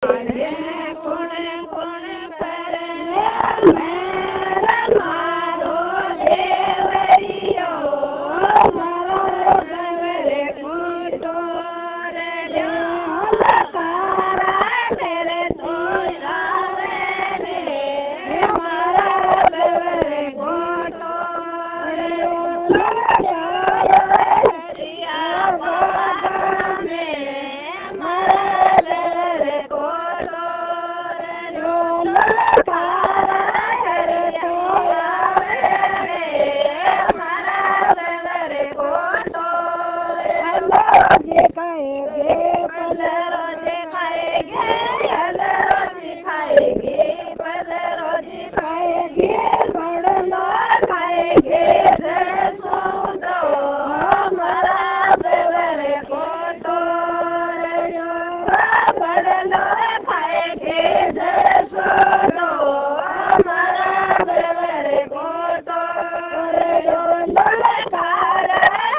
कुण कुण पर मारो देवरियो मारो देवरे कोटो रड़ियो लकारा तेरे तो जावे रे मारा देवरे कोटो रड़ियो हरिया बागा में मारा देवरे कोटो रड़ियो लकारा तेरे तो जावे रे मारा देवरे कोटो रोजे खाएगे पल रोजे खाएगे हल रोजी खाएगी पल रोजी खाएगी बड़लो खाएगे जड़ सूदो हमारा बेवरे कोटो रड़ियो बड़लो खाएगे जड़ सूदो हमारा बेवरे कोटो रड़ियो ललकार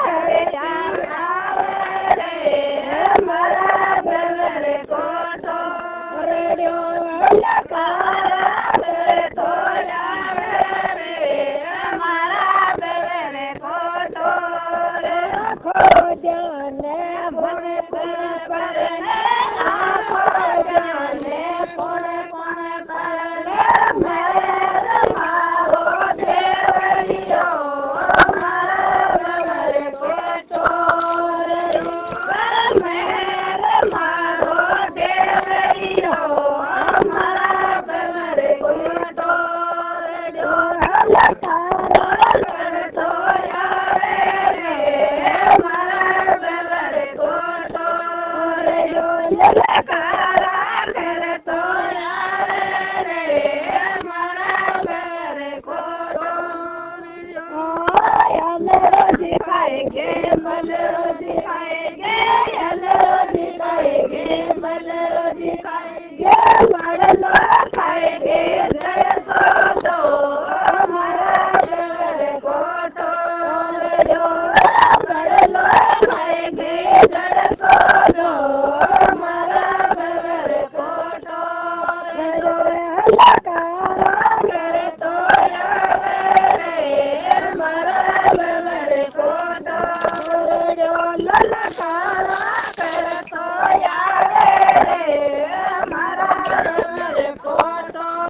हरिया मारा बेवरे कोटो रड़ियो ललकार तेरे तो जावे रे मारा बेवरे कोटो रे खो जाने गुण गुण परने आखो जाने गुण गुण परने मेरे मारो देवरियो मारा बेवरे कोटो रड़ियो मेरे मारो देवरियो मारा बेवरे कोटो रड़ियो लतारो कर तो यावे रे मारा बेवरे कोटो रड़ियो ललकारा कर तो यावे रे मारा बेवरे कोटो रड़ियो यल रोजी खाएगे मल रोजी खाएगे यल रोजी खाएगे मल रोजी खाएगे बड़लो खाएगे जड़ सो दो हमारा बेवरे कोटो रड़ियो